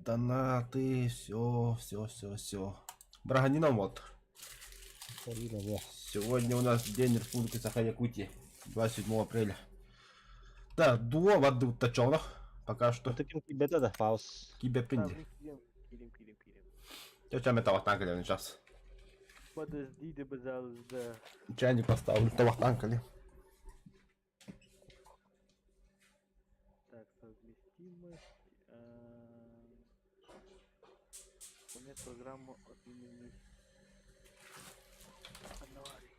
донаты, все. Браганина вот. Сегодня у нас день Республики Саха-Якутия, 27 апреля. Да, дуо воды уточено. Пока что. Это кибета да, паус. Кибепинди. Пилим. Что металл танкали сейчас? Подождите, пожалуйста. Чайник поставлю, что танкали. Так, совместимость. Понять программу от имени Анвари.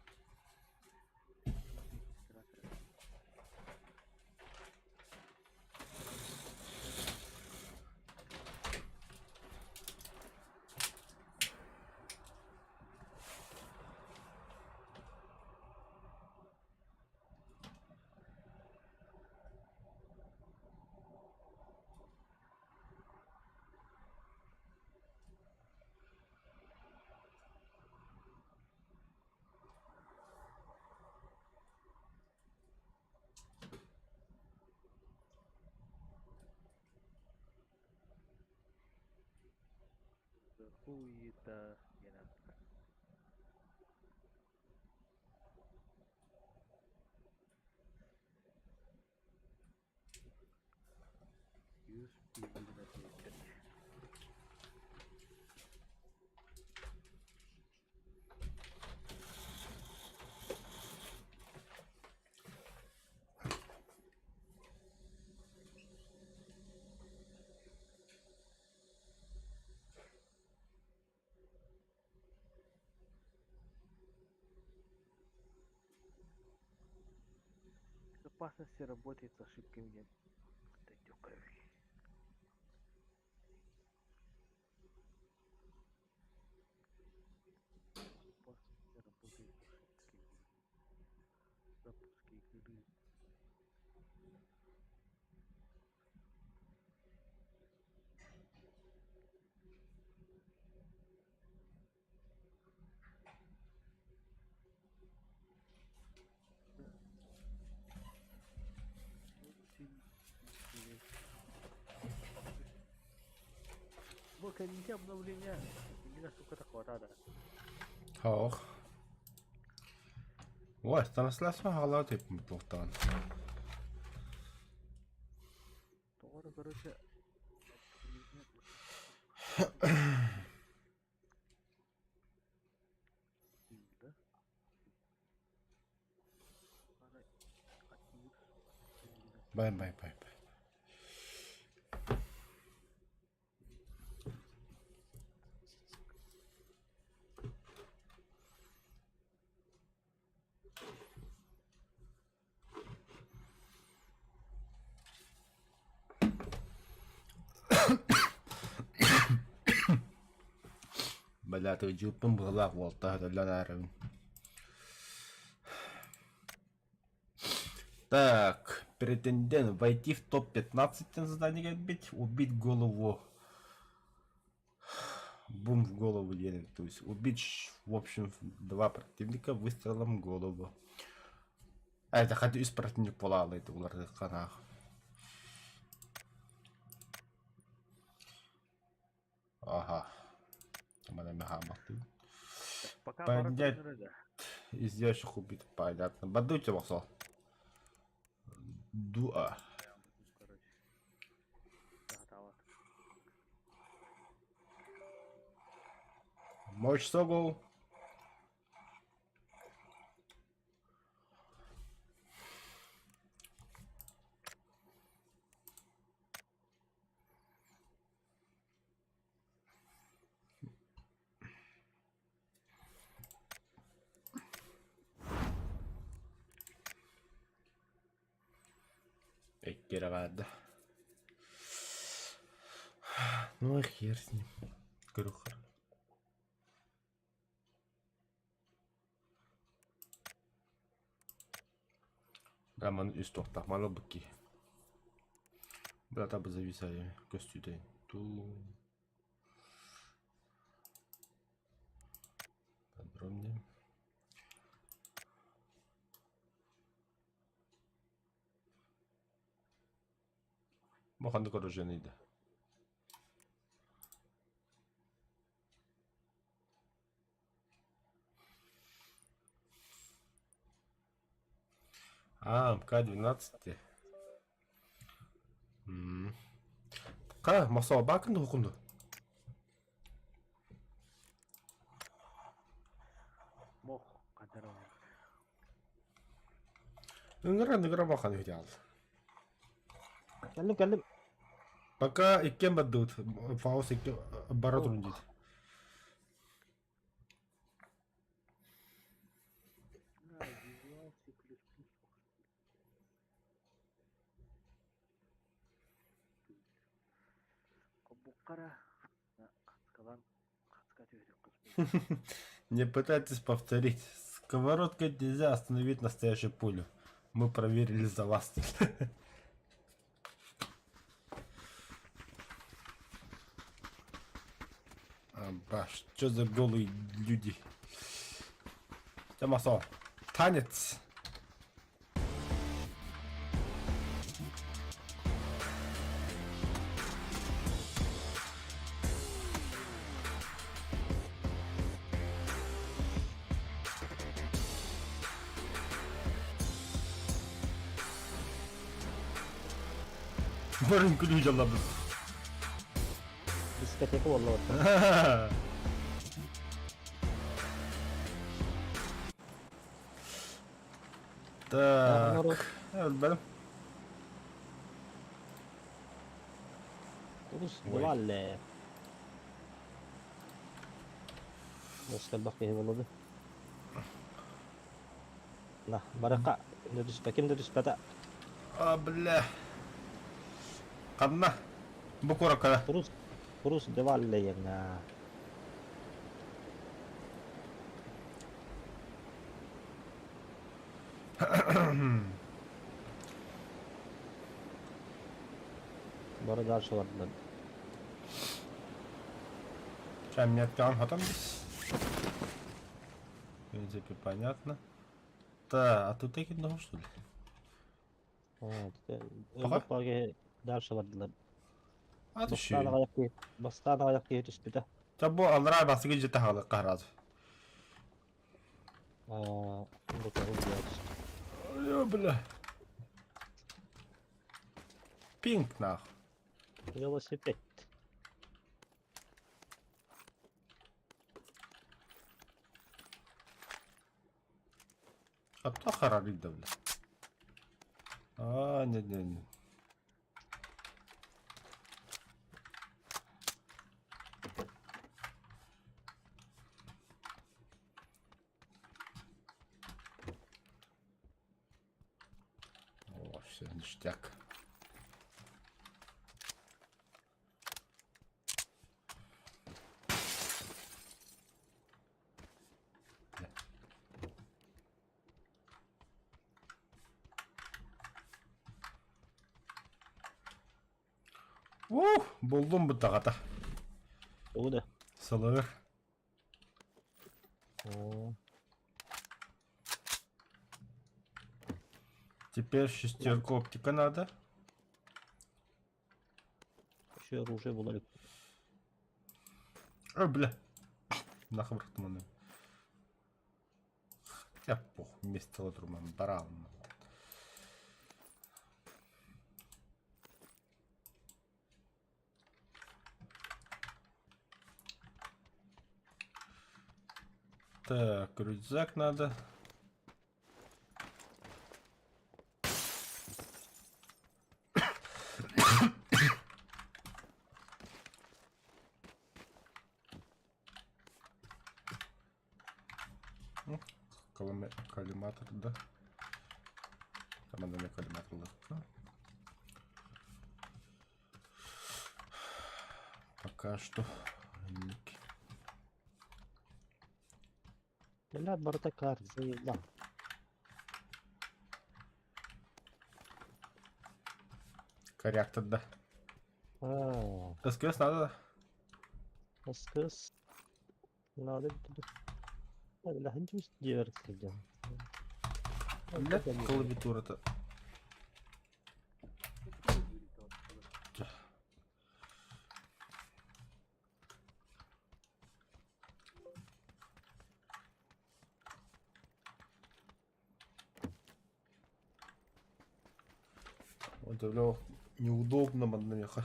Хуета Янаска. Use Pignated. Безопасности работает с ошибками тёковой. Безопасности работает с ошибками. Запуск игры. Очень интересно. Выходите обновления. Именно сколько такого надо. Ох. Ой, станислав махала тип мутуктан. Товары, короче. Да? Бай. Бля, ты ютуб была волта, для наверное. Так, претендент войти в топ-15 задание отбить, убить голову. Бум в голову едет, то есть убить, в общем, 2 противника выстрелом в голову. А это хоть из противника полала, это улар канах. Ага. Mana мехаматы. Пока Понять из ящих убит, понятно. Бадуйте вахсал. Дуа. Короче. Мощь согол. Эккерагада. Ну и хер с ним. Крюхар. Раман истохтах мало быки. Брата бы зависаю костюдей. Ту. Подробнее. Маханды короженıydı. МК-12. Ка, масоо бакнд хукунду. Мох кадараа. Ингра бахан хидяал. كلم Пока иккен бадут. Фаус икке бара турунжит. На, визуал C++. Кобуккара. Каскалан. Каскатёрик. Не пытайтесь повторить. Сковородкой нельзя остановить настоящую пулю. Мы проверили за вас. Баш, что за голые люди? Тямасо, танец. Барин ключ алабыз. ديسكاتيك والله وقتها. Так. بالهم. دروس وي. ديوال بس الباقي والله ده لا برقة ندرس باكين ندرس بدا بالله. قمنا. بكرة كذا. دروس ديوال yang baru ders vardı. Сейчас меня отказались. В принципе, понятно. Да, а тут такие много что ли? Yok bagi ders vardılar. А ты Bastana ayak diye üstüde. طب أنا بس جيت تحاول القهر Bu tarafı ders. يا بالله. بينك ناخ. Velosiped. أتأخر على الدولة. не. О, все, ништяк. Buldum bu dağda. O da. Sılır. Теперь шестерку оптика надо. Еще оружие было. Бля. Нахуй ртманы. Я пох, вместе лотруман барал. Так, рюкзак надо. Коллиматор, да? Там надо коллиматор легко. Пока что. لا برتكار زي الله. Корректор, да. СКС надо. СКС. Надо. لا هنجوز جيرت كده. Нет, клавиатура-то. это, бля, неудобно, манеха.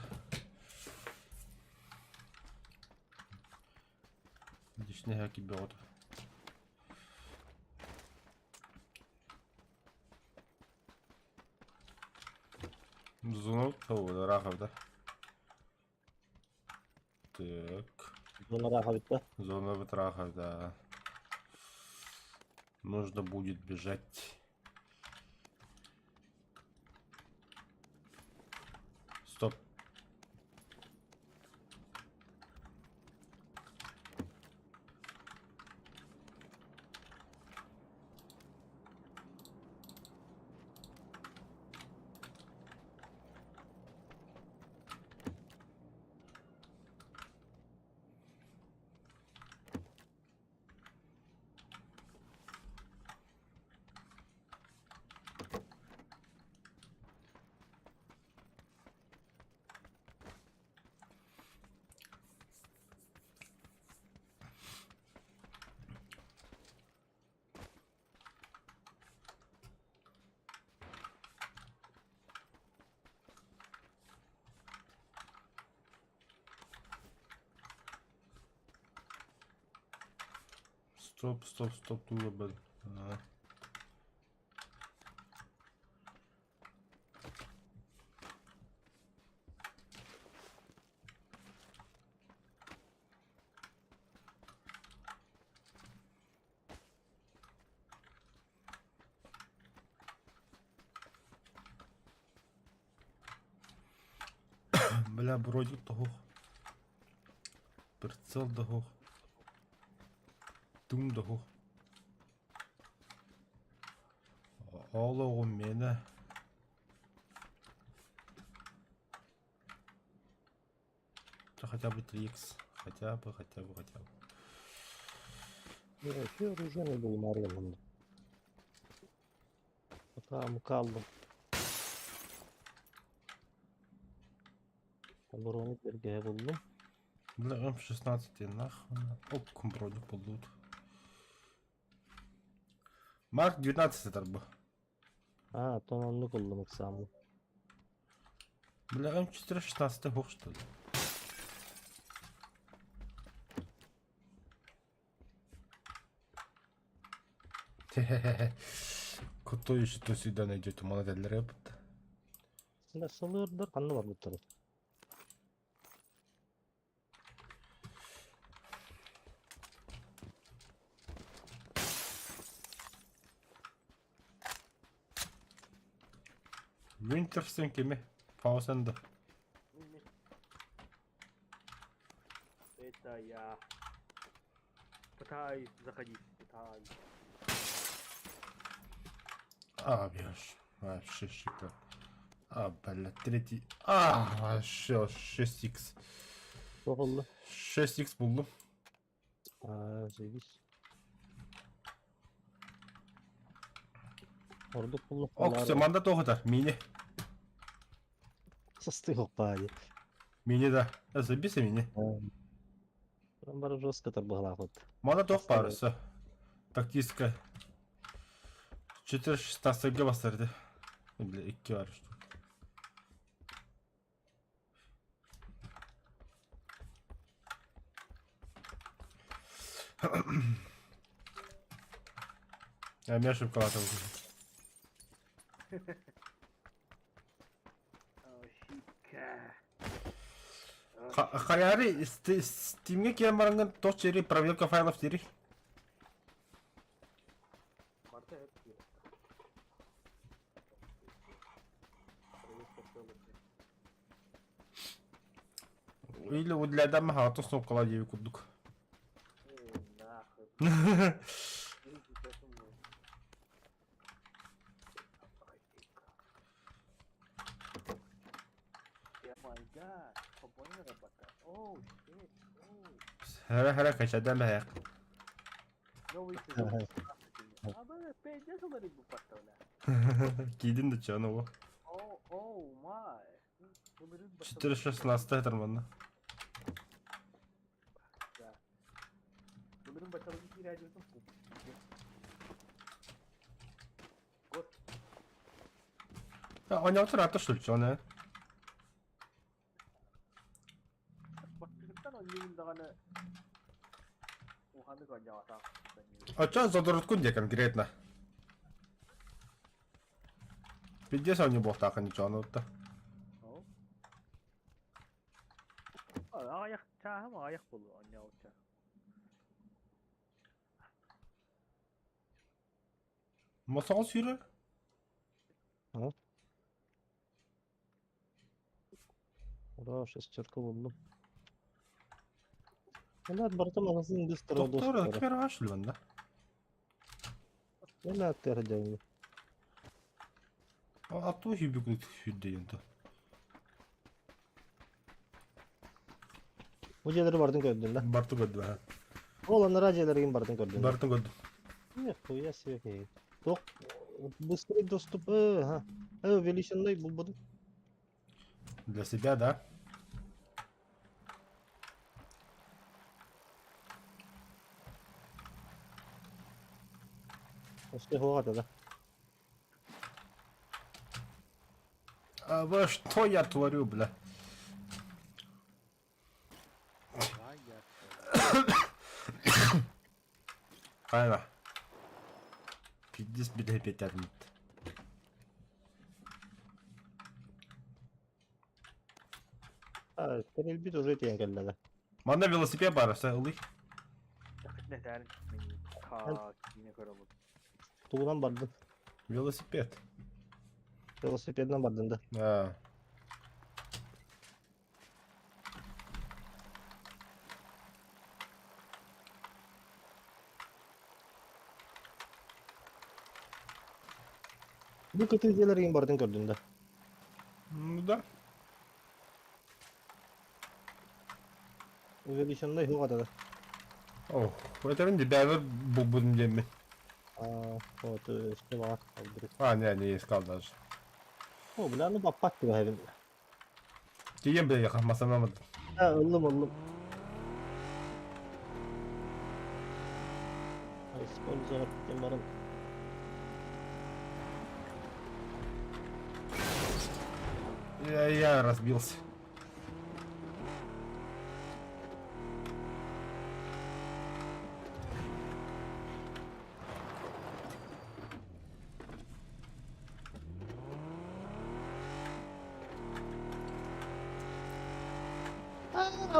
Лишний хаки бьет. Зону того, рахов, да? Так. Bunlara habitte. Зона ватрахов, да. Нужно будет бежать. Стоп. Стоп, тут бы. Бля, вроде того. Прицел того. Дум того. All у меня. Да хотя бы 3х. Хотя бы. Ya şu oruje ne buldum arıyorum. Tamam kaldım. Броник бергеhe buldum. Бля, М16 нахуй. Оккум вроде полут. Марк 19 это был. Ha tononlu kullanmak sandım. Бля, М416 хух что ли? Кто еще то сюда найдет? Молодой рэп. Silahsalı ırdır kanlı var bu taraf. Винтерстен кеми? Паузенда. Это я пытаюсь заходить, пытаюсь. А, бьешь. Вообще шикарно. А, бля, третий. А, вообще 6х. Çok oldu. 6х buldum. Aa 8. Orada buldum. Ок, все, манда тогда. Мини. Состы yok bari. Мини, да. Забейся мини. Ben bana жестко торбала вот. Манда тох Оставил. парысы. Тактическая. 4-16 бастырды. Бля, 2 var işte. Я меня ошибка латал. Ошибка. Халяри, Steam'e kiren barangın toz çeri, проверка файлов çeri. Марта это где? Проверка целости. Или вот для дома хату снова колодею кудук. Нахуй. Иди к этому. Май гад, спокойно работать. Оу, shit, оу. Hele kaçadan ayak. Новый сезон. А ben 5 долларов бы поставлю. Giydin de canı o. Оу, май. 4-16 tırmandı. Да. Bunların bakalım bir ilerliyorsun. Оня отрата что ли, чё, не? Baktıktan o yayındağını Уханы гоняла. А чё задороткун де конкретно? Пиздец, он не бог так, а ничего, ну то. Ayak çağı mı ayak bulu anne o çağı. Масал сүйрі? Ура, шестерка buldum. Onlar barıtam anasını düz Доктор, кемер ашыл банда. Ne atıyor canım? Ату хибигу хүдde енді. Bu celeri vardın gördün lan. Барту көдді, ha. Olanlar aceleri vardın gördün. Барту көдді. Не, хуя себе хей. Док, быстрый доступ, ага. Увеличенный был бы. Для себя, да? Успеху да. А вы что я творю, бля? Aynen. Pidis bir de hep yeter mi? Evet, sen bir уже diyen geldi. Bana velosiped var, sen ılıyı. Ne der? Ka yine karalı. Tuğlan vardın. Велосипед. Velosipedden vardın da. Ha. Bu kötü celeri vardın gördün de. Ну да. Увеличенный хуга да. О, это не бәвір бұл будем деме. Вот, işte var. А, не искал даже. O bilen bapak gibi evin. Diyem bile yakınmasam ama. Ha, ıllım. Ay, sponsor kemarın. Я разбился.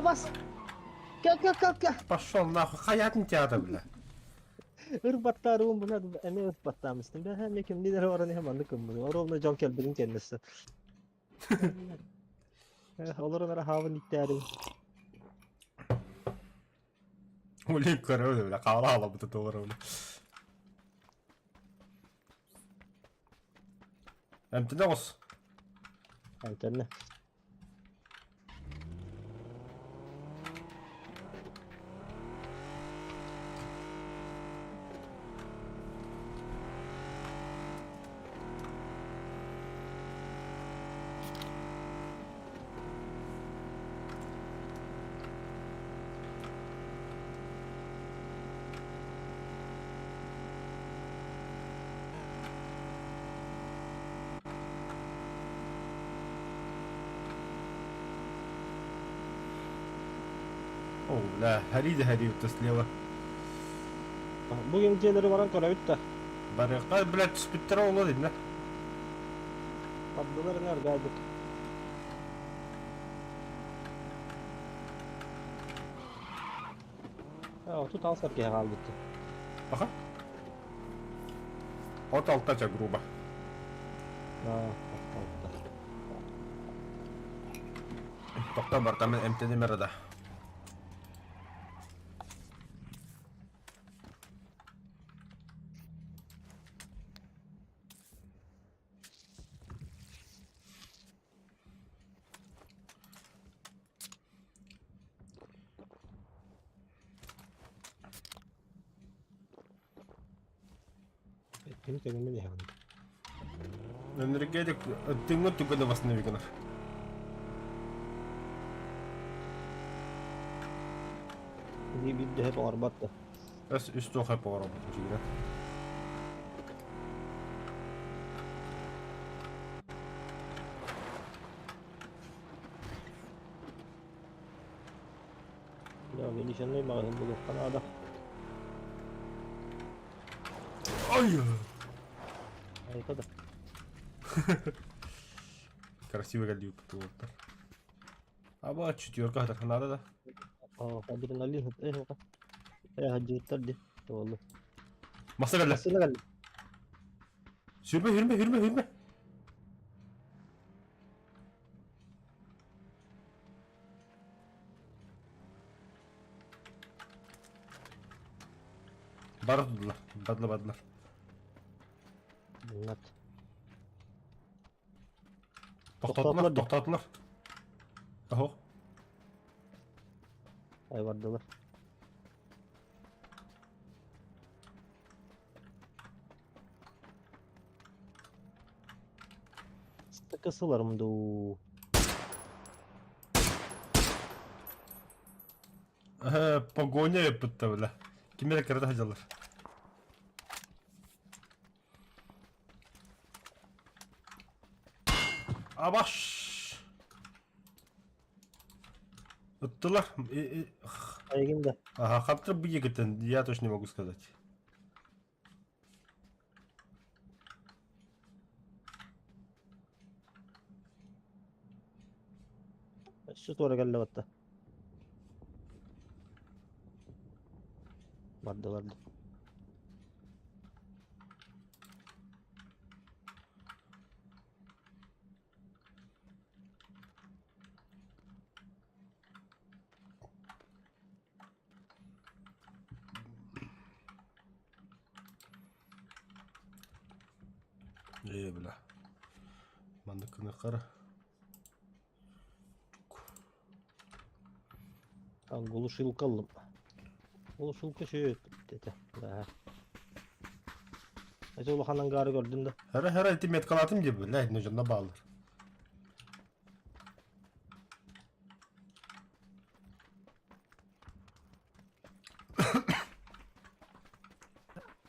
Bas. Gel. Пошел нахуй, hayatın kağıdı bile. Irbatlarım buna da emeği ırbatlamıştım. Ben hem kim lider oranı hem anlıkım bunu. Orada can kelbinin kendisi. Olur onlara havan ihtiyarım. Улип көрөбү бile, кабыл алып буту doğru bile. Эмтиде кос. Antenne. О, لا هريدة وتسليوة. Bugün celeri varan körevit de. Барыка, блядь, түспүттөр болот дейм да. Abdüler neredeydi? Ya tut al sarkıya kaldı. Аха. От алтача грубо. Ha, Токто бар, там эмтеде мерде. Beni kendime ne yani? Энергетик, тыңгы түгөдө восстановиканов. İyi bir de hep arbattı. Эс үстө хап бар бу жигине. Ya beni şenley mağazın bulup Kanada. Ай! Harikada. Красиво галип туолта. Aba четверка да надо да. Adrenalin hıt. Bak. Hacıtlar di. Oğlum. Masa geldi. Nasıl geldi? Hürme. Bardılar. Badlar. Bunlar. Toxtatdılar. Aho. Ay vardılar. Sıkısılar mı da o? Погоня yapıttı bile. Kimlere karada hacılar. Abaş. Отдылар. Aygın Ага, хантер бы еготен, я точно не могу сказать. Şu doğru geldi hatta. Vardı. Бля. Мандыкыны кара. Там глушилка алdım. Глушилка şey dedi. Nece ulakandan garı gördün de. Her ay timet kalatım gibi. Lakin ucunda bağlar.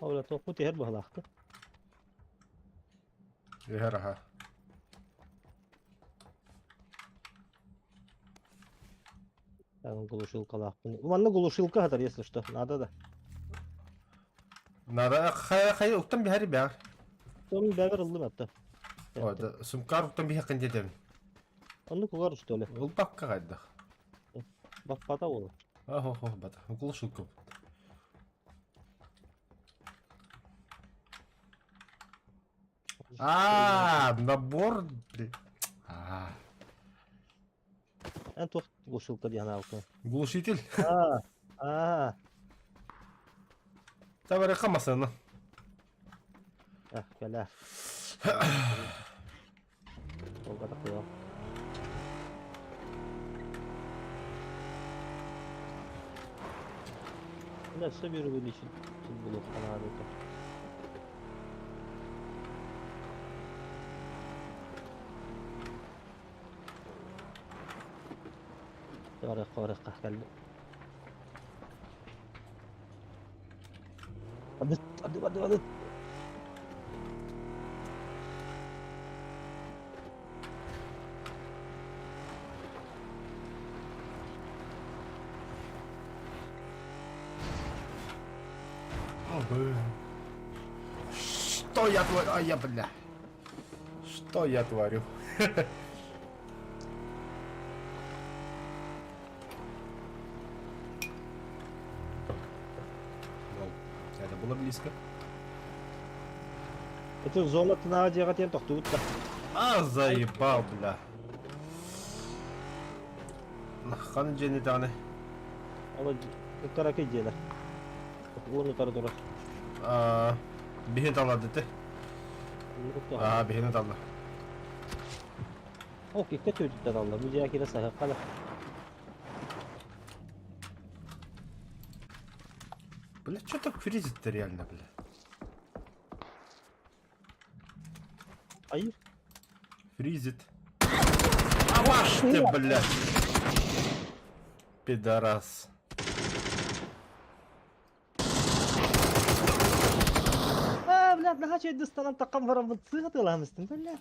Öyle topu teher bağlaktı. Her aha. Yani глушилка лактın. Umanla глушилка hadar если что. Надо da. Nara hay uktan bir hari be. Tom bever aldım hatta. Orada sumkar uktan bir yakın dedim. Onu kugar işte öyle. Ул bakka kaydı. Bak pata olur. Aho bata. Укол шутку. Набор. En çok глушилка diye halkı. Глушитель. Tabii kamasını. Gel. O kadar koyalım. Nasıl bir böyle için bulup harika. Harika geldi. Hadi. Что я творю? Ай, я, бля. Что я творю? Это было близко. Это зона тына жаға тен тоқты ұтта. Заебал, бля. Наханы жені даны. Ала қаракай желер. Оны қара дұрас. Бихин талла деді. Бихин талла. О, кекте төтіттен алла. Бұл жакері сағық қала. Бля, что так фризит-то реально, бля? Hayır. Фризит. Ваш ты, бля. Пидорас. Блядь, daha şey distanım takım var ama sığat alamıştım, блядь.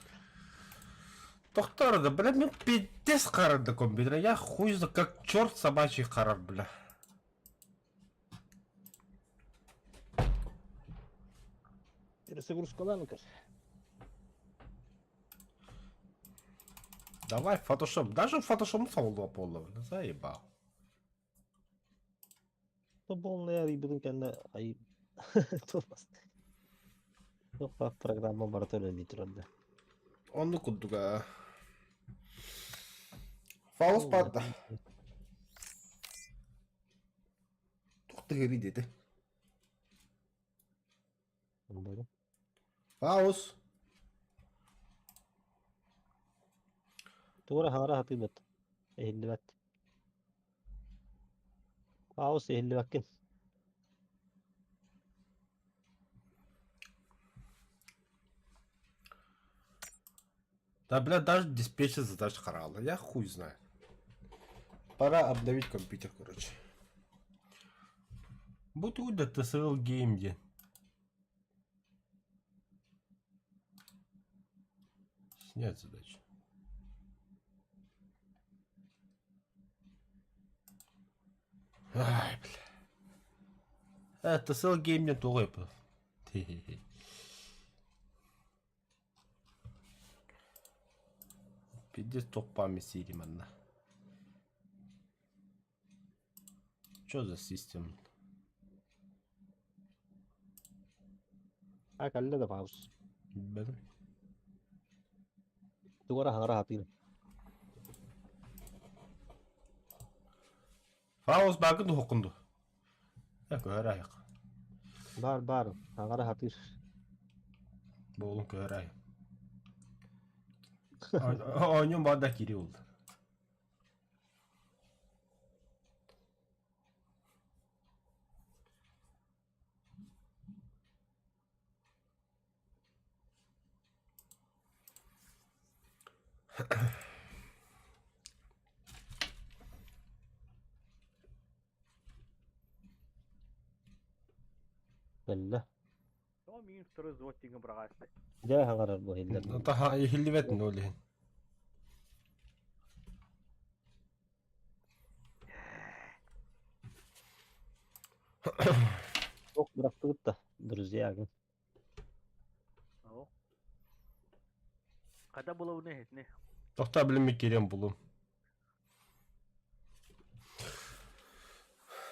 Тоқтар, да, бля, мен пиздец қарады компьютер. Я хуй знает, как черт собачий қарар, бля. Перезагрузкаларны көр. Давай фотошоп. Даже фотошоп салды полно. Заебал. То полная рибудун кенде ай. Турмас. Тоқпа программа бар төлөй турады. Onu kudduga. Faust patla. Тухта хэри dedi. Böyle. Faust. Tuora hara hapı bat. Ehilli bat. Paus ehilli bakkin. Да, бля, даже диспетчер задач харала. Я хуй знаю. Пора обновить компьютер, короче. Будь уйда TSL геймде. Снять задачу. Ай, бля. TSL геймде тугай был. Хе-хе-хе. Пиздец топами сидим одна. Что за система? Ha kalle da paus. Bilmem. Tuora hara hapı. Faust bakın da okundu. Ya köhör ayak. Bar. Hara hapı. Bu oğlum köhör ayak. Oyunun bana giri oldu. Bella. То минус второй злотинга брагасты. Ja hangara bu ehilli. Daha hillivet ne oluyor? Çok bıraktık da. Друзья. О. Kada булау не хетне. Tohta bilimi kerem bulun.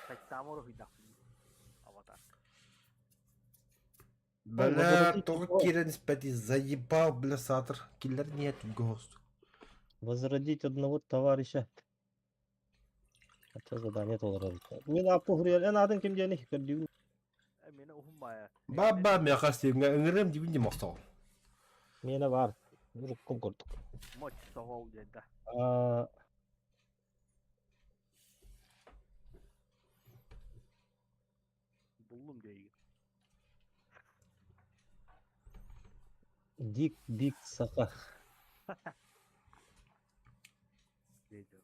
Сайтаморо хидак. Аватар. Бля, вот только это Кирен спати заебал, бля, сатр. Киллер нет в гост. Возродить одного товарища. Это задание тоже. Мен апугрел. En adın kim diye ne hikâr Мена ухумая. Баба, мяха стивнга, ингрем дивин демостал. Mene var. Rukum kurduk. Моч согоу дедда. Буллум дейги. Dik saka. Дейди.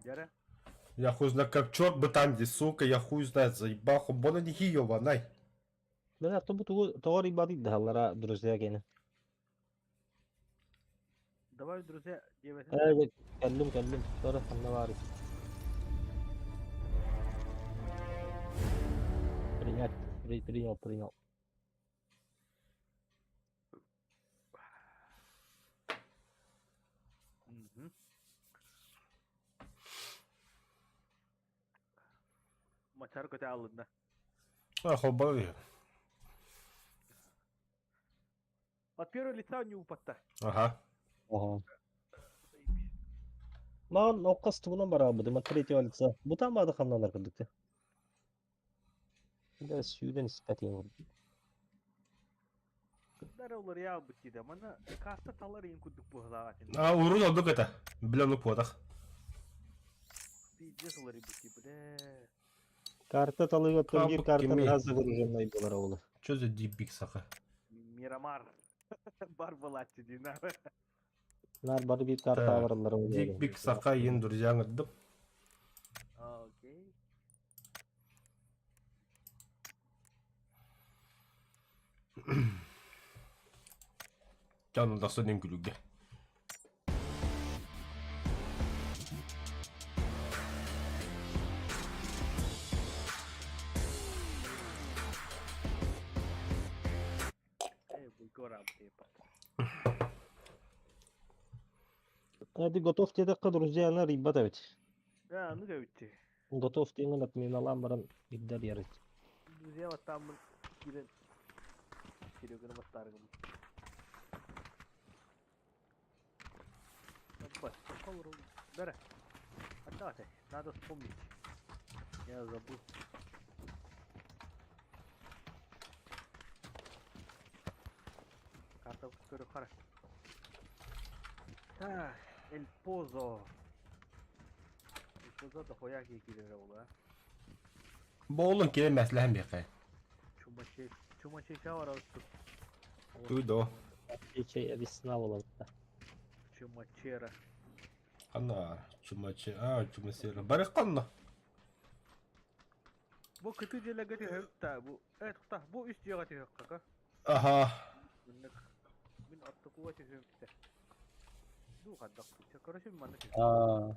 Яра? Я хуй знаю, как черт бы там здесь, сука, я хуй знает, заебал, хубона не хиева, най. Ben yaptım bu doğru ibadet dahallara друзья gene. Давай, друзья, девять. Evet, kellim. Sonra ne var? Принял. Мгм. Мачар көтө алынды. А, хубона. От первого лица не упатта. Ага. Ага. Маған оқас туынан бар абыды, ма третьего лица. Бұтан бады қамнанар кірдікті. Да сүйден іспәтен құрды. Кыддар олар я бутида. Мана каста талар ең күдік бұғылаға. А, урун олдук это. Блену подах. Пиздец олар бути, бля. Карта талығы өттен Кабық картаны кеме. аз загруженной болар олы. Что за дипик саха? Мирамар. Бар балатчы дейін. Нар бары bir карта аварылар. Дипик саха ен друзья ngedep. Окей. Canım da sonun gülüge. Hadi готов дедек друзьяна рибата бит. Я, ну говорите. Готов деген отмен алам баран иддер ярыт. Друзья, вот там кирен. Сереганы баттаргым. Бать, попал Бера. Отдавай, надо вспомнить. Я забыл. Карта көріп қара. Так, El Pozo. El Pozo da hoya ki girer ola. Boğulun kire məsləhəm yəqə. Чума şey var olsun. Duydu o. Şey abisna olan. Чума чера. Ana, çuma sera. Barıq qanna. Bu kötü jelagati höpta bu. Evet kuta bu üst jelagati höpka. Aha. Min attu kuvveti höpta. Du kaddak. Çakaraşı bir manlık. Aa,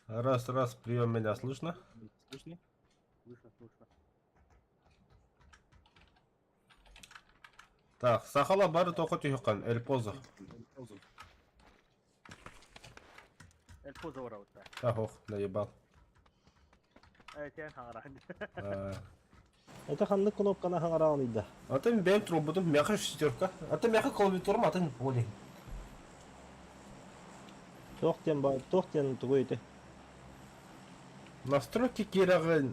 Раз, прием меня слышно? слышно? Слышно. Так, Сахала бары тоқы түйіқан, Эльпозо. El Pozo var orada. Так, ох, наебал. Evet yani hangarahın. Это ханны кнопканы хаңараган иде. Аты мен трубудым, мяқы шестерка. Аты мяқы клавиатурам, аты не поли. Тоқтен бар, тоқтен тугойды. Настройки керағын,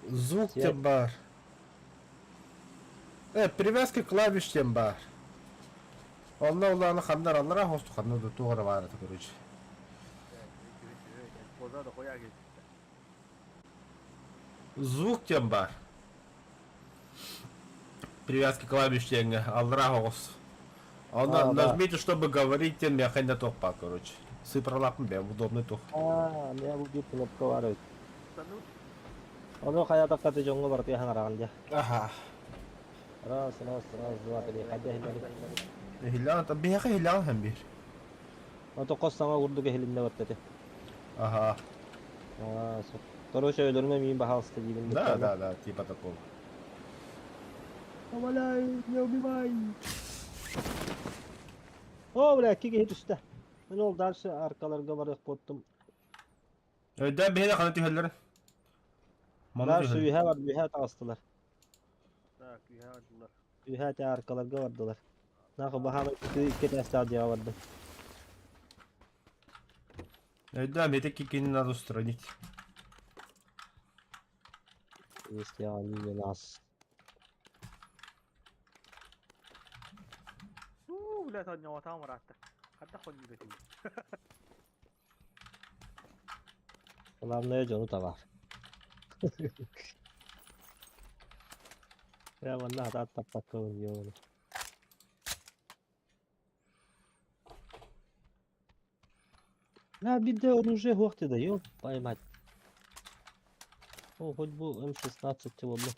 звук Свет. тем бар. Привязка клавиш тем бар. Олны қандар алыра, хосту қанды туғыры бар, короче. El Pozo da hoya geçti. Звук тем бар. Привязка клавиш тем алыра хос. Да. Нажмите, чтобы говорить, тем мяқы не тоқпа, короче. Сыпырлапын бе, удобный тоқ. А, не бу бир кнопка бар бит. Sanır. Оны каяда каты жоңго бар тия хаңараган дия. Аха. Раз, два, три, кайда хилери. Хилан, та бияқы хилан hem bir. Ото костаңа курдуга хилинде баттады. Ага. Aa, короче, өлөрмө мин бахалсты дигин. Да, типа такого. Умоляю, не убивай. О, бля, киге хит üstte. Ben ol dərsi arkalarga barıq bottum. Да, бияқы қаны түйелерін. Dərsi ühə var, ühə tağıstılar. Tak, ya aldılar. Ühə tə arkalarga vardılar. Naxı bahamı iki dəstadiya vardı. Да, мне такие кини надо устранить. Если они нас. لا تاني وطعم راتك. حتى خلني بتي. Onlar ne canı da var. Ya bana hata tapak oluyor. Ya bir de оружие хватит да, ёб поймать. О, хоть бы М16 воно.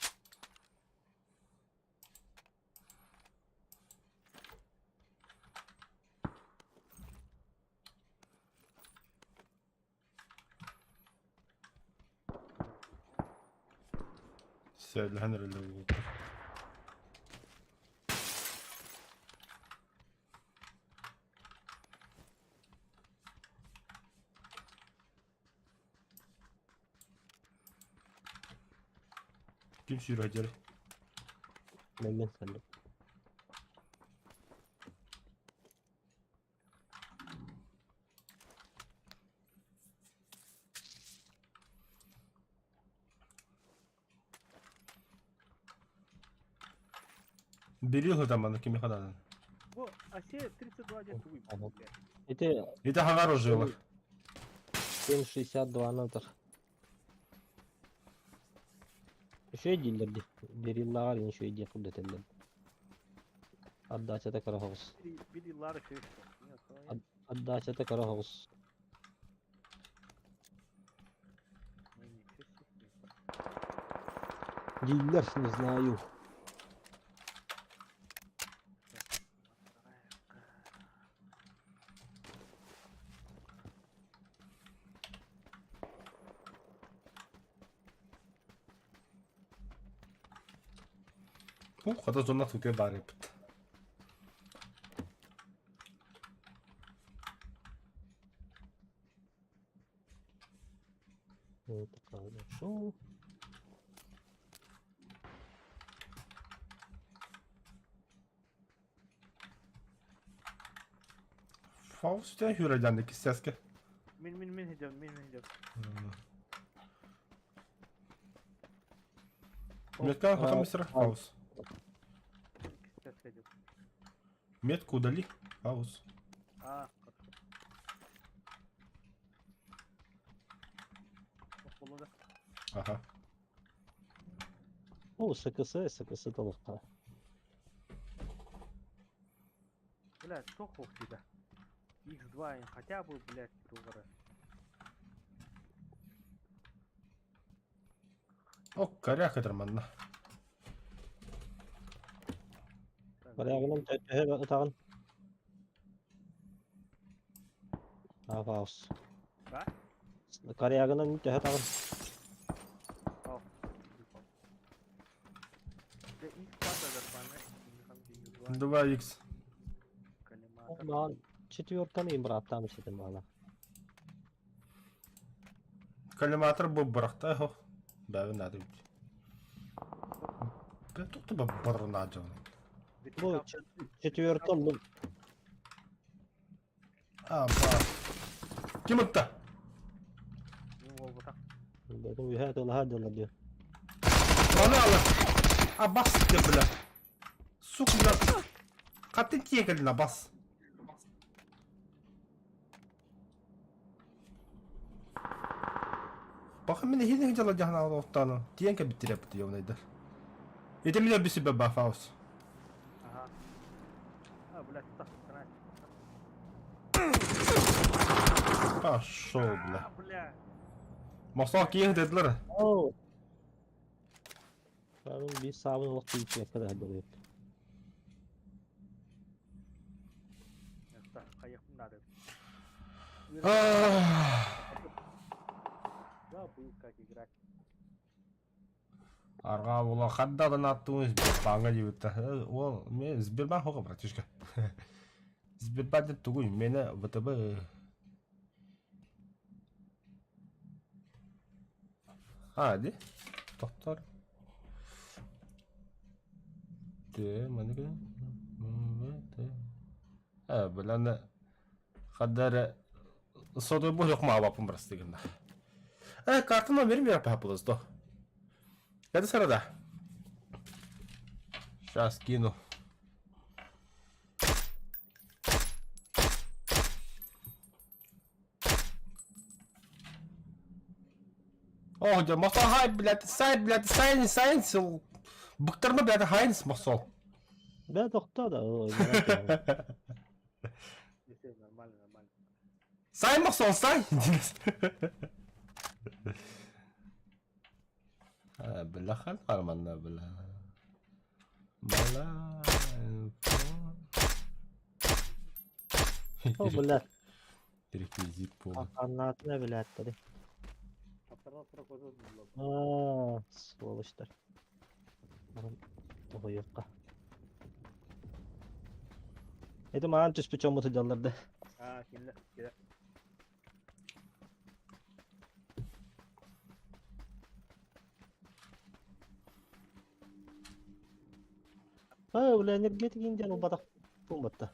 Все, الحمد. Kim sürüyor acele? Ben sandım. Бери его там, на кем надо. Bu Asiye 32 diye tuğuyum. Tamam. Это Это хавар уже его. 762 надыр. Şey değillerdi. Berillağar yine şey diye kabul edenler. Adda açata kara havuz. Bir yıllar şey. Adda açata kara havuz. Değiller, не знаю. Когда зона тут я барит. Faust sen hüreceğindeki seske. Min hijab. Метка, потом мистер Хаус. Ses hijab. Метку удали. Хаус. Katı. Bak da. Ага. O sıkısı dolukta. Блядь, что хух тебя? X2 хотя бы, блядь, другара. O karyak edermanna. Karayagının töhe atağın. Faust. Ha? Karayagının töhe atağın. Al. Ve X patladı bana. 2х. Коллиматор. Ben четвертом им братам istedim valla. Коллиматор bu bıraktı ho. Ben ne dedim? Ben tuttu bu barına canım. Bu четвертом bu. Bak. Kim attı? Ne oldu da? Dedim bir hadi diyor. Bana al. Bas de bile. Suk bile. Katın tiye geline bas. Bakın beni hiç alacağını al ortadan. Diyen ki bitirip diyor neydi? Yedim bile bir sebep var Faust. Ага. Блядь, так, канать. Şu bile. Бля. Masak yiyin dediler. Oo. Benim bir sabun vakti içine kadar duruyor. Так, поехали надо. Забыл, как играть. Arga ola kaddadan attığımız bir banga gibi. O men zbirban hoqa bratishka. Zbirban de tuguy meni vtb. Hadi. Doktor. De mana kan? Bilan kadar soda bu yok mu avapım brastiganda. Kartımı verim ya papuluz do. Hadi sırada. Сейчас кину. О, да мосол хай, блядь, сайн. Быктырма, блядь, хайнс мосол. Ben doktor da o. Если нормально. Сайн мосол, сайн. بالآخر قرمنا بلا O bilet. Rekvizit bu. Anlatına bilet dedi. Второй прохожу блок. Сволочlar. O yok. Edim ağın tüspü çomutu diyorlardı. Şimdi. Kira. Ulan energetik indian o badak bulmadı.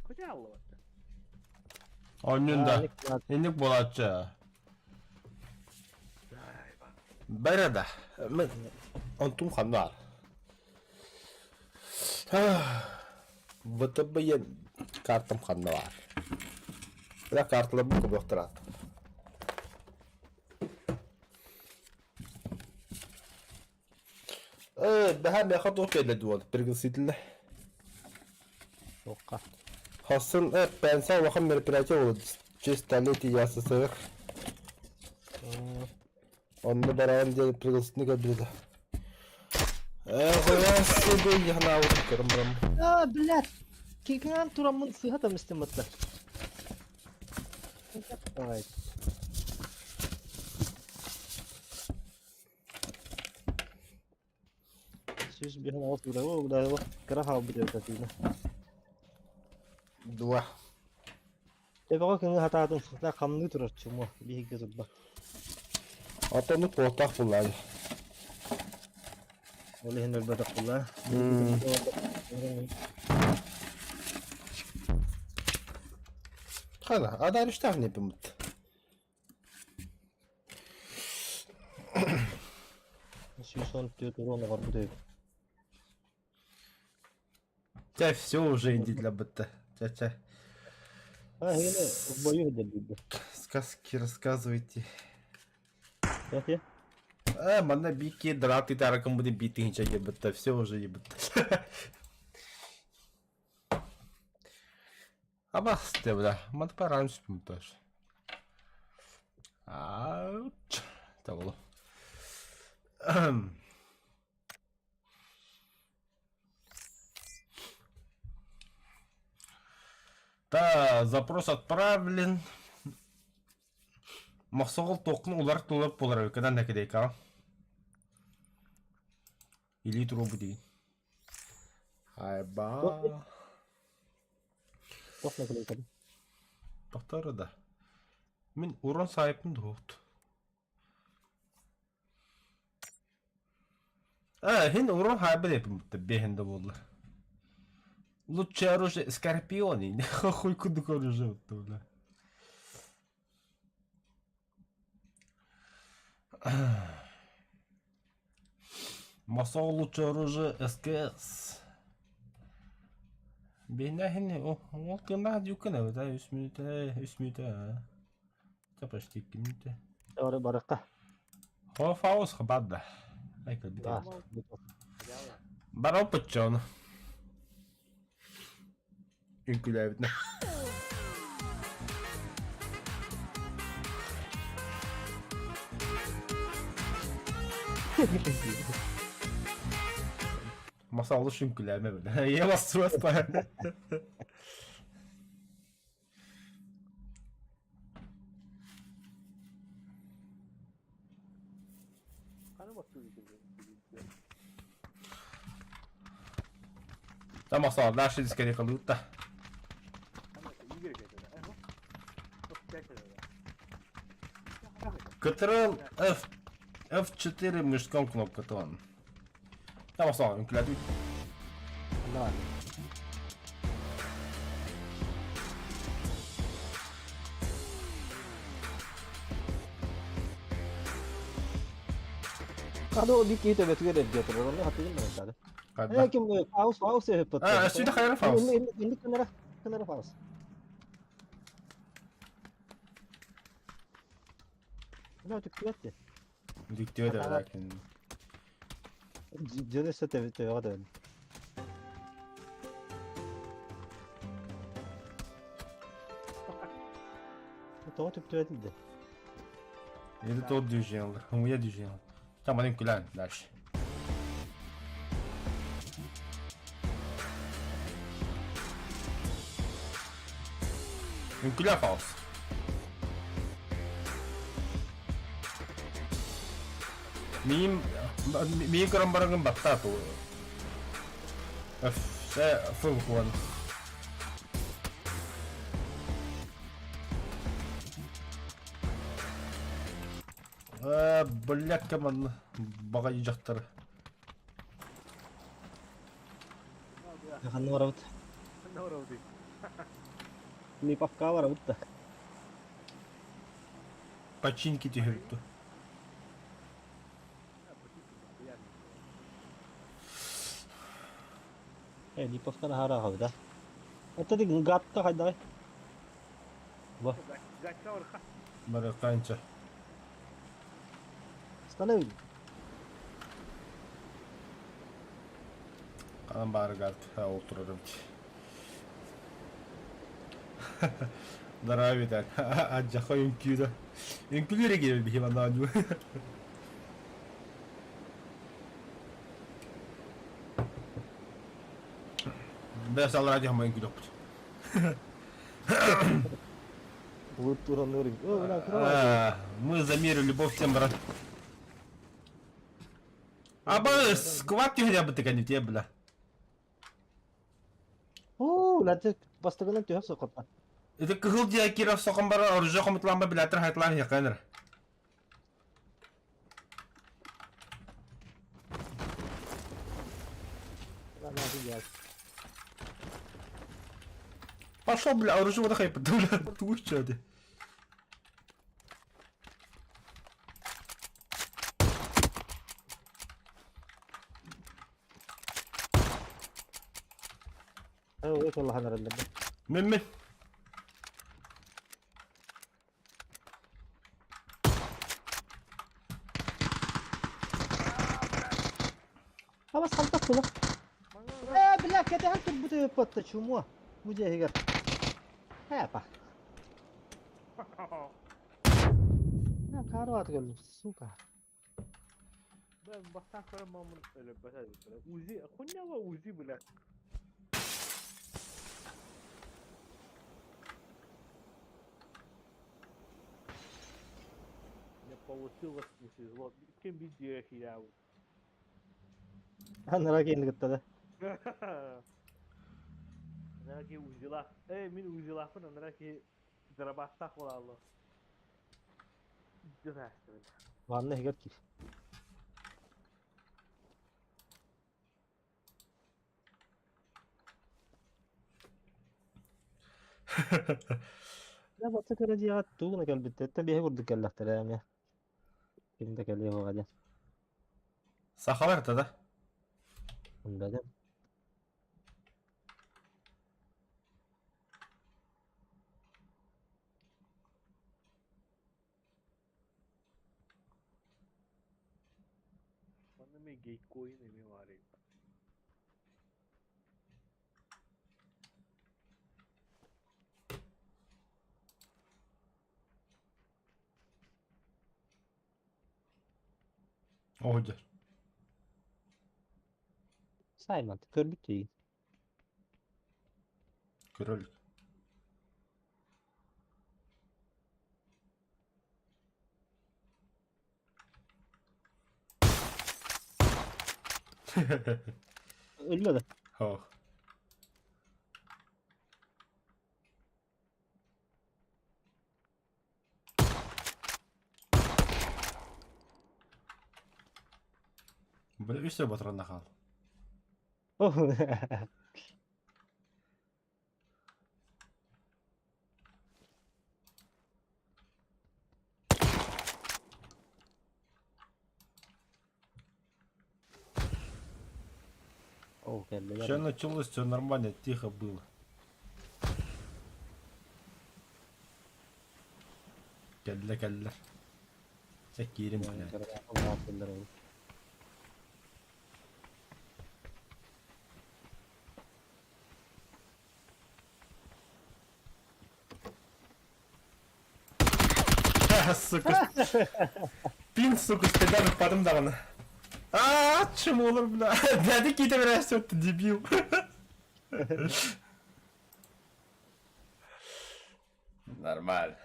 Kocam Allah'ta. Önünde. İndik bulatçı. Berede. Antum kanlar. Vıtıbıyen kartım kanlı var. Bir kartla bu kubuktur. بهم ياخد اوكي للدول برقصيد الله Yokka. خاصن بنسا وخم من البراجة وجستاليتي يا سسير onu beraber diye pırgılsını gördüydü. Koyas seni yana vurup kırmırım. Bilet. Kikinan turamın sıhhat istemetler. Evet. Siz bir an altı o da o kara hava bir de değil. Dua. Tabii ki hata atın sıkla kamını turar çumu bir gözü bak. Atanı portak bunlar. Oleh henüz badak pula. Хана, адар штах не поймут. Сисон тет урона бар bude. Тебя все уже иди для быта. Ча-ча. Yine boyu ödedi. Сказки рассказывайте. Ya. Мана бики драты таракам будет битый ничего ебыта. Все уже ебыта. А басте, бля. Мат пораньше памятаешь. Ауч. Того. Да, запрос отправлен. Мақсағыл тоқын олар толып болар өкедан нәкедейк, а? Или трубы дейін. Айба. Тоқна көлейкеді. Тоқтары да. Мен урон сайыпын доғыт. Хен урон хайбы депім бұтты, бейхінді болды. Лучше оружие скорпионы. Хуй кудык оружие бұтты, бля. Масал лучше оружие СКС. Бейнахин, ол кына дюкана, да, 3 минута. Это почти 2 минуты. Ore baraka. Хо фаус хабадда. Айка Да. бита. Барау пачон. Инкулявитна. Масал лучшим куляме, бля. Я вас просто. Kanı basıyor gibi. Да, масал, дальше скорее калута. Ama iyi gelecek öyle. Çok gerçekten öyle. Ctrl F4 мышком кнопка он. Там масал, инкулявит. Lan. Kalau di kita betul dia terus hati ini ada. Когда? Kim paus ya hebat. Sudah kayak Faust. Ini kenapa paus? Nah, tuh ya. Диктует, лакин. Jenis te ada. Tahu tuh değil. Это тот движение, у меня движение. Там один кулян дальше. Инкуля фаус. Мим барангын батта то. Фулкуан. Бляк команд багай жақтар. Kan warawut. Ne var orada? Ni pafka warawut ta. Починки тихо. Ni pafka na hara ka da. Ito di gat ka kada. Wah, Zakka var. Мараканча. stanay. Канан бары гард отырырым. Дарави так. Аджаха үнкүйді. Үнкүлері келді хиван наню. Бәс алыр ади хама үнкүйді өпті. Bulut turun nuring. Oh, benar kira. Мы за мир и любовь всем, брат. Аба, скват хотя бы ты не бля. Oh, nanti pas tegelan tuh sokot. Это кыгыл дия киров соқын бара, оружа қомытланба біләтір хайтлан яқаныр. Nanti ya. Пошел, бля, оружие вот хайп, бля, ты что ты? ايوه ايش والله انا ردد. من خلاص خلطته ده. Eh بالله كده هل تبغى تبطش مو مجهز. هابا. لا كاروات قال سوكا. Ben baştan sonra mamın öyle böyle. Uzi, kunya var Uzi bile. Не получилось, миссис Вот. Kim video ya. انا راجع اللي قلت ده. Nara ki Uzilah. Min Uzilah pun nara ki darabatak wala Allah. Disaster. والله قلت كيف. لا بتذكر دي قعدت تونا قال بتتبع هو اللي قال لك ترى يا كنت قال لي هو غادي Sahalar da. من بعدين Bana mi gay coin mi var ya. Oğuz. سايمون كل بتجي Krölik. الا ده Oh. Böyle üstte batıranda kal. اوه كان Все لي началось, все нормально, тихо было. Geldiler. Çekelim yani. Сука. Пин, сука, стрелял падом давно. Чему olur bla? Dedi ki de biraz söktü debil. Нормально.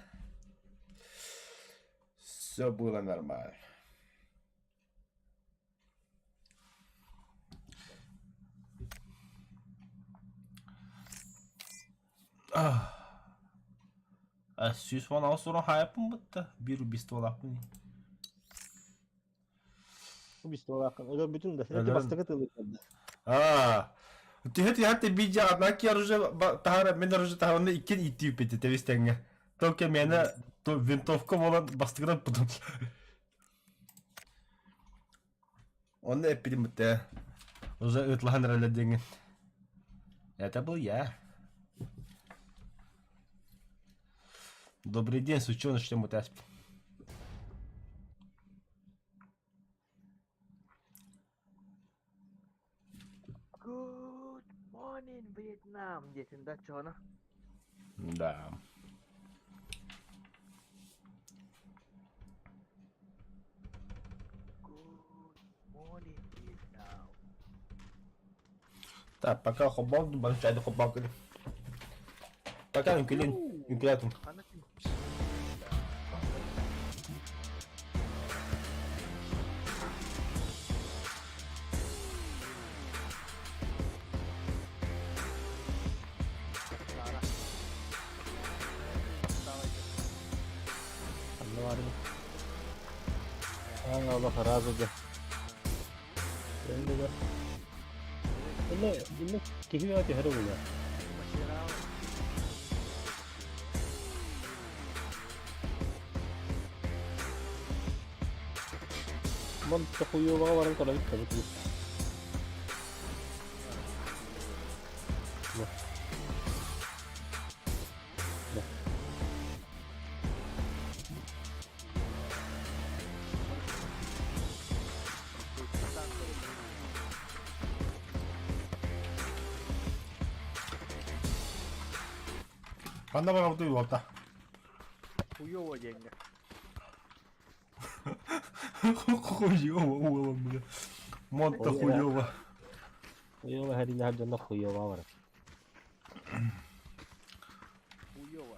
Все было нормально. Süs falan sonra hayatım bitti. Bir убийство lafı. убийство лакан öyle bütün de Öyle hadi mi? bastı katıldı. Тихо, hatta bir cana ki arıca tahara ben arıca taharında iki iti peti tevistenge. Только mene то винтовка olan bastıktan budum. Onu da epilim bitti. Уже ıtlahan herhalde dengin. Это был я. Добрый день, сучёныш, что мы таспим. Good morning Vietnam diyesin de çoğuna. Да. Good morning Vietnam. Так, пока хоббал, большая до хоббал. Пока инкилин, инкилятум. Anlatayım. Lara. Давайте. Allah var mı? Allah razı olsun. Ben de İlle keyfi var ki her oluyor. Maşera. Monta kuyuğa varın kadar gitti bu. Bana duyuyor orada. Хуёво деньги. Хуёво, бля. Монта Ой, хуёво. Kuyuğa her yer canına kuyuğa var. Хуёво.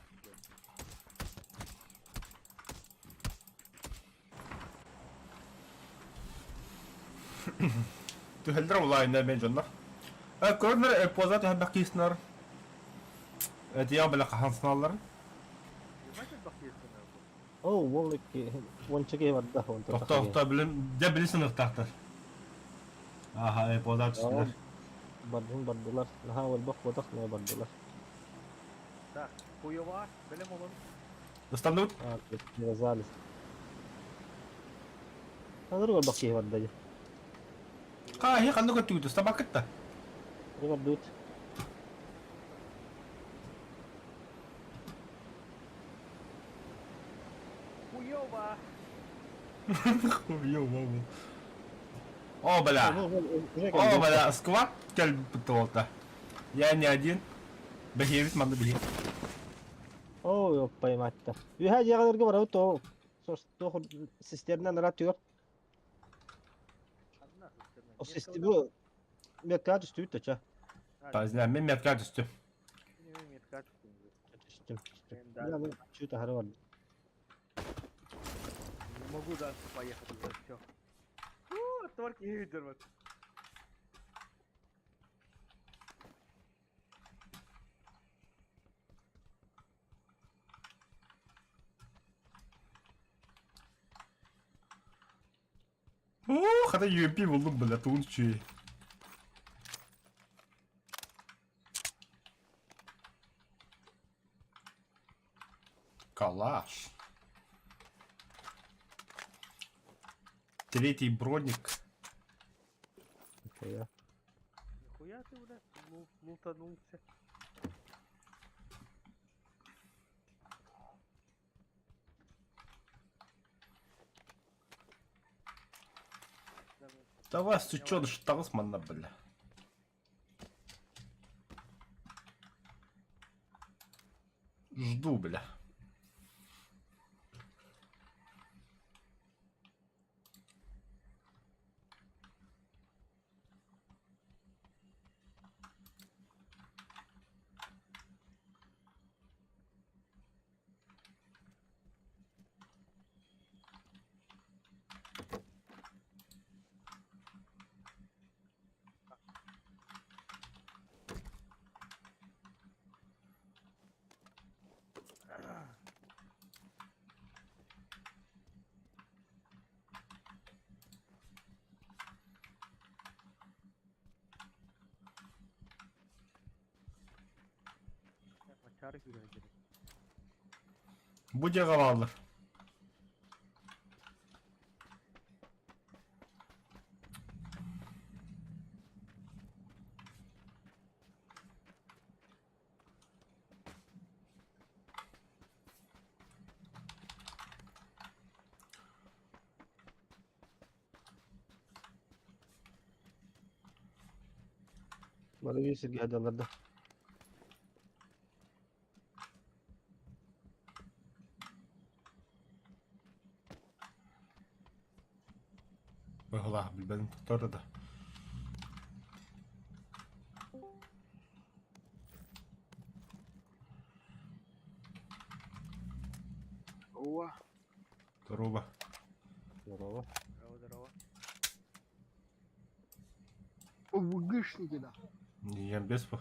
Du hellre olla inne med John. Körner pozat hem bakisnar. Diye bela kahansnalar. Понимаете, бахтиевский народ? Oo, wonchaki wadda wonta. Doktor bilin de bilsin ıhtahtır. Aha pozat üstüler. Badhun baddular. Naha wal bak wadak na baddular. Так, хуёво, белем он. İstanbul. Gonzales. Ano rin ba kiwan da yun? Kahi kanu ka tutus ta bakit ta? Ano ba dude? Хуёво. Yo baba. О, бля. О, бля, сквад кельб бутолта. Я не один. Бехевит манда бихи. Oo, yoppay matta. Yhä jägar ka varau to. Sos to sisterna naratıyor. Одна система. O sistemi bu mekat üstü taça. Bazen ben merkez üstü. Не имеет качества. Sistem. Да. Yani şu tahara var. Не могу дальше поехать за все. Только не видел. Hadi UMP buldum bile Tunç'u. Калаш. Третий броник. Ya. Нихуя ты, блядь, лутанулся. Давай, сучён, что с манна, бля. Жду, бля. Çarı gülecek. Будь говалır. Bana bir sirgi hadi Allah'da. Быгла, bilbenim tutardı da. Ова. Здорово. Здорово. Здорово, здорово. ОВГшники, да. Я без по.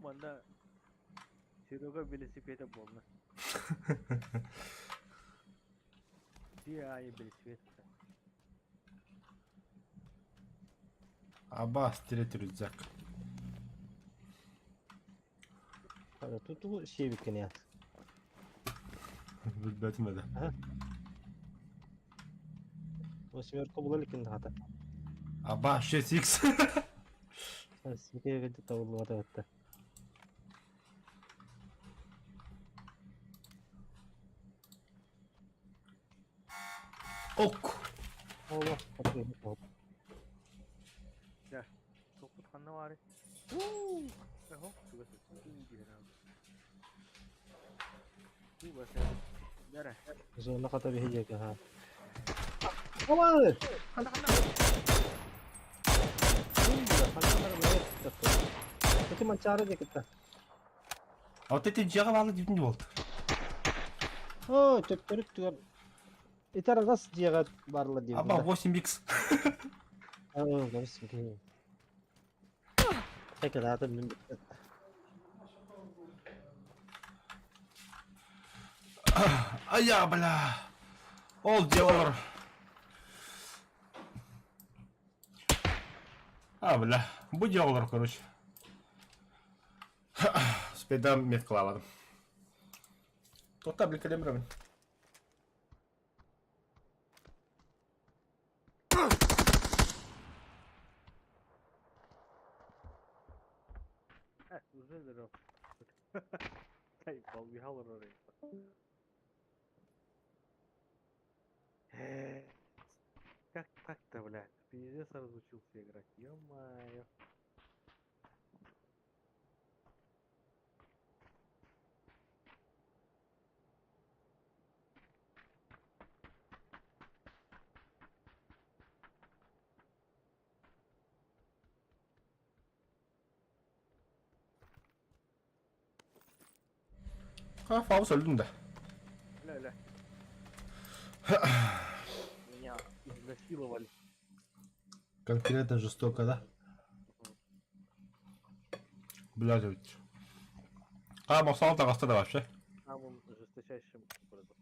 Манда Серега велосипеда больно. Я велосипед. Абас, третий рюкзак. Тут bu şey bitkini yat. Bilmedi. Восьмерка була ликин хата. Абас, 6x. Сикeye geldi tavulu hata hatta. Ok. Allah atıyor. Toput kanna var. Eho, tugas. Tugas. Dara. Zorla kata bir hecek ha. Aman! Kanna kanna. Itu mencari aja kita. А вот эти дьяволы не вот. Oh, çöktürük diyor. İtara nasıl ciğer varla diyor. Аба 8x. Oh, garis ki. Tek zaten benim bitti. А я, бля. Ол дьяволар. А, бля. Bu dьяволар, короче. Спейдам метклаваdım. Totta bir kalem rağmen. Уже здоров. Дай, побежал оружие. Как так-то, блядь? Пиздец разучился играть. Ё-моё. Ha, Faust öldün de. Ля-ля. Меня изнасиловали. Конкретно жестоко, да? Блядь, ведь. А, Мосал так осталось вообще. Самым жесточайшим образом.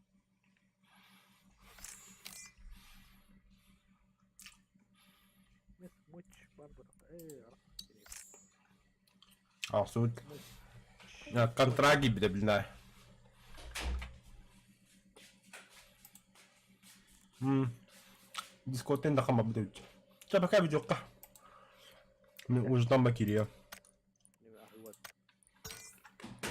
Мыч, Барбара. А, суть. Контраги bir de bilinay. Discord'den de kama bir de. Çabuk abi yok ka. Ben ucudan bakıyor.